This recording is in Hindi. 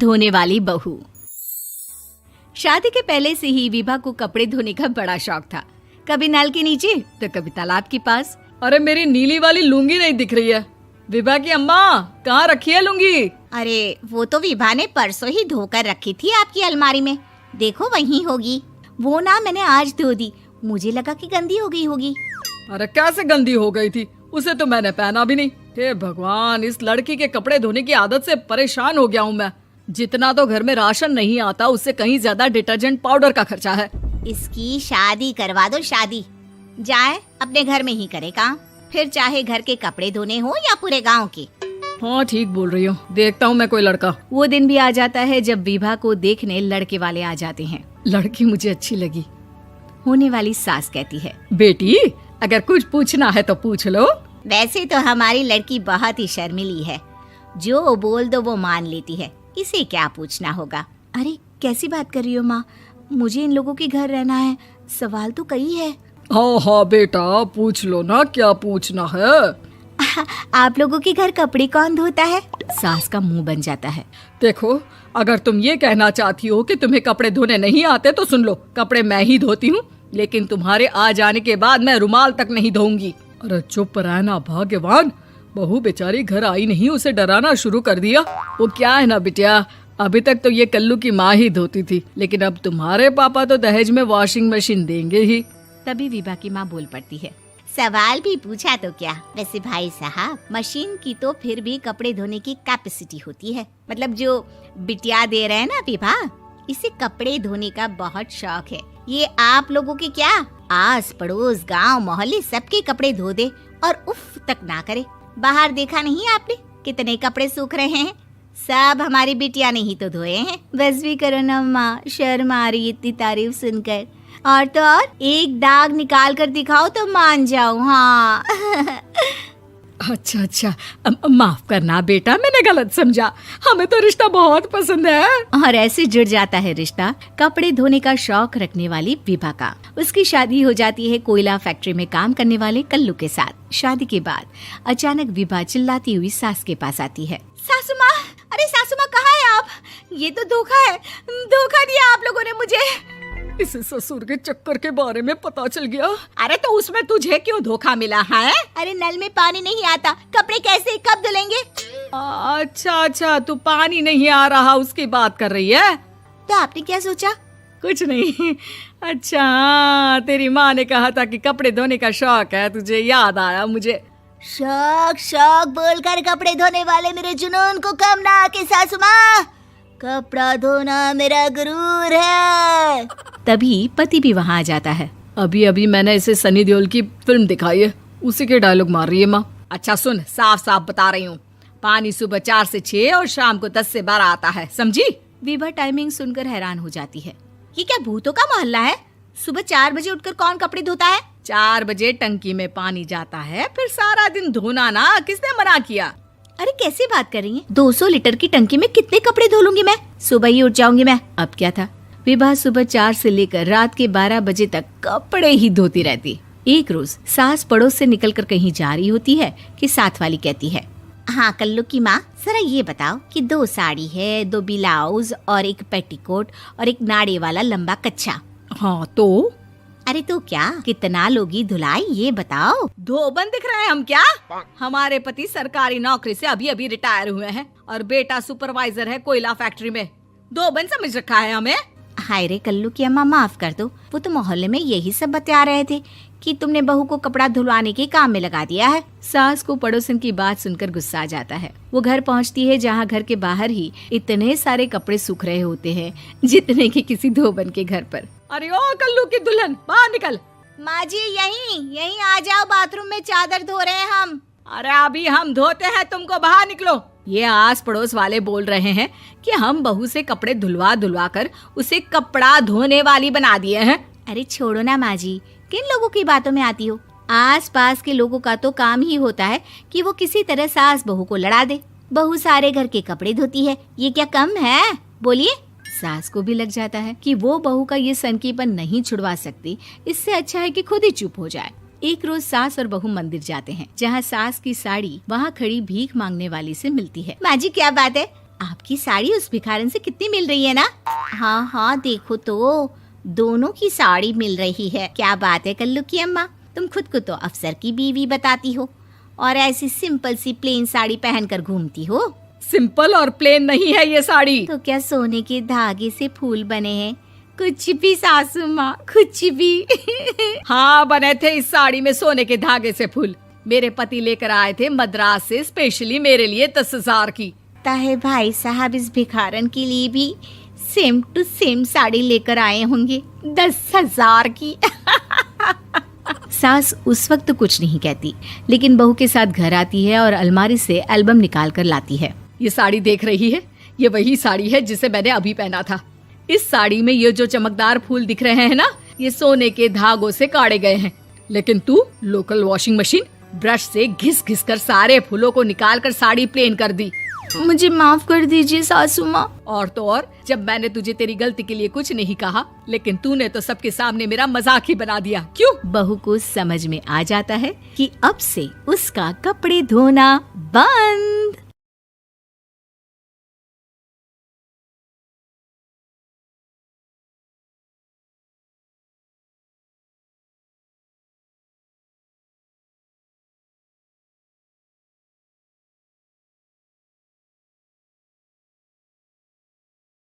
धोने वाली बहू। शादी के पहले से ही विभा को कपड़े धोने का बड़ा शौक था। कभी नल के नीचे तो कभी तालाब के पास। अरे मेरी नीली वाली लुंगी नहीं दिख रही है। विभा की अम्मा, कहाँ रखी है लुंगी? अरे वो तो विभा ने परसों ही धोकर रखी थी आपकी अलमारी में, देखो वहीं होगी। वो ना मैंने आज धो दी, मुझे लगा कि गंदी हो गई होगी। अरे कैसे गंदी हो गई थी? उसे तो मैंने पहना भी नहीं। हे भगवान, इस लड़की के कपड़े धोने की आदत से परेशान हो गया हूँ मैं। जितना तो घर में राशन नहीं आता, उससे कहीं ज्यादा डिटर्जेंट पाउडर का खर्चा है। इसकी शादी करवा दो, शादी जाए अपने घर में ही करे काम, फिर चाहे घर के कपड़े धोने हो या पूरे गांव के। हाँ ठीक बोल रही हो, देखता हूँ मैं कोई लड़का। वो दिन भी आ जाता है जब विभा को देखने लड़के वाले आ जाते हैं। लड़की मुझे अच्छी लगी। होने वाली सास कहती है, बेटी अगर कुछ पूछना है तो पूछ लो। वैसे तो हमारी लड़की बहुत ही शर्मीली है, जो बोल दो वो मान लेती है, इसे क्या पूछना होगा। अरे कैसी बात कर रही हो माँ, मुझे इन लोगों के घर रहना है, सवाल तो कई है। हाँ हाँ बेटा, पूछ लो ना, क्या पूछना है। आप लोगों के घर कपड़े कौन धोता है? सास का मुंह बन जाता है। देखो, अगर तुम ये कहना चाहती हो कि तुम्हें कपड़े धोने नहीं आते तो सुन लो, कपड़े मैं ही धोती हूँ, लेकिन तुम्हारे आ जाने के बाद मैं रुमाल तक नहीं धोऊंगी। अरे चुप रहना भाग्यवान, बहू बेचारी घर आई नहीं, उसे डराना शुरू कर दिया। वो क्या है ना बिटिया, अभी तक तो ये कल्लू की माँ ही धोती थी, लेकिन अब तुम्हारे पापा तो दहेज में वॉशिंग मशीन देंगे ही। तभी विभा की माँ बोल पड़ती है, सवाल भी पूछा तो क्या। वैसे भाई साहब, मशीन की तो फिर भी कपड़े धोने की कैपेसिटी होती है। मतलब जो बिटिया दे रहे हैं ना विभा, इसे कपड़े धोने का बहुत शौक है। ये आप लोगों के क्या, आस पड़ोस गांव मोहल्ले सबके कपड़े धो दे और उफ तक ना करे। बाहर देखा नहीं आपने कितने कपड़े सूख रहे हैं? सब हमारी बिटिया ने ही तो धोए हैं। बस भी करो ना माँ, शर्म आ रही इतनी तारीफ सुनकर। और तो और एक दाग निकाल कर दिखाओ तो मान जाऊं। हाँ अच्छा, माफ करना बेटा, मैंने गलत समझा। हमें तो रिश्ता बहुत पसंद है। और ऐसे जुड़ जाता है रिश्ता कपड़े धोने का शौक रखने वाली विभा का। उसकी शादी हो जाती है कोयला फैक्ट्री में काम करने वाले कल्लू के साथ। शादी के बाद अचानक विभा चिल्लाती हुई सास के पास आती है। सासू माँ, अरे सासू माँ कहाँ है आप? ये तो धोखा है, धोखा दिया आप लोगों ने मुझे। इसे ससुर के चक्कर के बारे में पता चल गया। अरे तो उसमें तुझे क्यों धोखा मिला है? अरे नल में पानी नहीं आता, कपड़े कैसे कब धुलेंगे? अच्छा, तू पानी नहीं आ रहा उसकी बात कर रही है। तो आपने क्या सोचा? कुछ नहीं। अच्छा तेरी माँ ने कहा था कि कपड़े धोने का शौक है तुझे, याद आया मुझे। शौक बोलकर कपड़े धोने वाले मेरे जुनून को कम ना आके सासू माँ, कपड़ा धोना मेरा गुरूर है। तभी पति भी वहाँ आ जाता है। अभी मैंने इसे सनी देओल की फिल्म दिखाई है, उसी के डायलॉग मार रही है माँ। अच्छा सुन, साफ बता रही हूँ, पानी सुबह 4 से 6 और शाम को 10 से 12 आता है, समझी? विभा टाइमिंग सुनकर हैरान हो जाती है। ये क्या भूतों का मोहल्ला है? सुबह 4 बजे उठकर कौन कपड़े धोता है? 4 बजे टंकी में पानी जाता है, फिर सारा दिन धोना ना, किसने मना किया? अरे कैसी बात कर रही हैं? 200 लीटर की टंकी में कितने कपड़े धो लूंगी मैं? सुबह ही उठ जाऊंगी मैं। अब क्या था, विभा सुबह 4 से लेकर रात के 12 बजे तक कपड़े ही धोती रहती। एक रोज सास पड़ोस से निकलकर कहीं जा रही होती है कि साथ वाली कहती है, हाँ कल्लू की माँ, जरा ये बताओ कि 2 साड़ी है, 2 ब्लाउज और एक पेटीकोट और एक नाड़े वाला लंबा कच्छा। हाँ तो? अरे तो क्या, कितना लोगी धुलाई ये बताओ। धोबन दिख रहे हैं हम क्या? हमारे पति सरकारी नौकरी से अभी रिटायर हुए हैं और बेटा सुपरवाइजर है कोयला फैक्ट्री में। धोबन समझ रखा है हमें? हाय रे कल्लू की अम्मा, माफ कर दो, वो तो मोहल्ले में यही सब बता रहे थे कि तुमने बहू को कपड़ा धुलवाने के काम में लगा दिया है। सास को पड़ोसन की बात सुनकर गुस्सा आ जाता है। वो घर पहुंचती है जहां घर के बाहर ही इतने सारे कपड़े सूख रहे होते हैं जितने कि किसी धोबन के घर पर। अरे ओ कल्लू की दुल्हन, बाहर निकल। माँ जी यहीं आ जाओ, बाथरूम में चादर धो रहे हैं हम। अरे अभी हम धोते हैं, तुमको बाहर निकलो। ये आस पड़ोस वाले बोल रहे हैं कि हम बहू से कपड़े धुलवा कर उसे कपड़ा धोने वाली बना दिए हैं। अरे छोड़ो ना माँ जी, किन लोगों की बातों में आती हो? आस पास के लोगों का तो काम ही होता है कि वो किसी तरह सास बहू को लड़ा दे। बहू सारे घर के कपड़े धोती है, ये क्या कम है? बोलिए। सास को भी लग जाता है कि वो बहू का ये सनकीपन नहीं छुड़वा सकती, इससे अच्छा है कि खुद ही चुप हो जाए। एक रोज सास और बहू मंदिर जाते हैं, जहाँ सास की साड़ी वहाँ खड़ी भीख मांगने वाली से मिलती है। माँ जी क्या बात है, आपकी साड़ी उस भिखारन से कितनी मिल रही है ना? हाँ हाँ देखो तो, दोनों की साड़ी मिल रही है। क्या बात है कल्लू की अम्मा, तुम खुद को तो अफसर की बीवी बताती हो और ऐसी सिंपल सी प्लेन साड़ी पहनकर घूमती हो। सिंपल और प्लेन नहीं है ये साड़ी। तो क्या सोने के धागे से फूल बने हैं? कुछ भी सासू माँ, कुछ भी। हाँ बने थे इस साड़ी में सोने के धागे से फूल। मेरे पति लेकर आए थे मद्रास से स्पेशली मेरे लिए 10,000 की। ताहे भाई साहब इस भिखारन के लिए भी सेम टू सेम साड़ी लेकर आए होंगे 10,000 की। सास उस वक्त तो कुछ नहीं कहती, लेकिन बहू के साथ घर आती है और अलमारी से एल्बम निकाल कर लाती है। ये साड़ी देख रही है, ये वही साड़ी है जिसे मैंने अभी पहना था। इस साड़ी में ये जो चमकदार फूल दिख रहे हैं ना, ये सोने के धागों से काढ़े गए हैं। लेकिन तू लोकल वॉशिंग मशीन ब्रश से घिस घिस कर सारे फूलों को निकाल कर साड़ी प्लेन कर दी। मुझे माफ कर दीजिए सासू माँ। और तो और, जब मैंने तुझे तेरी गलती के लिए कुछ नहीं कहा, लेकिन तूने तो सबके सामने मेरा मजाक ही बना दिया। क्यों? बहू को समझ में आ जाता है कि अब से उसका कपड़े धोना बंद।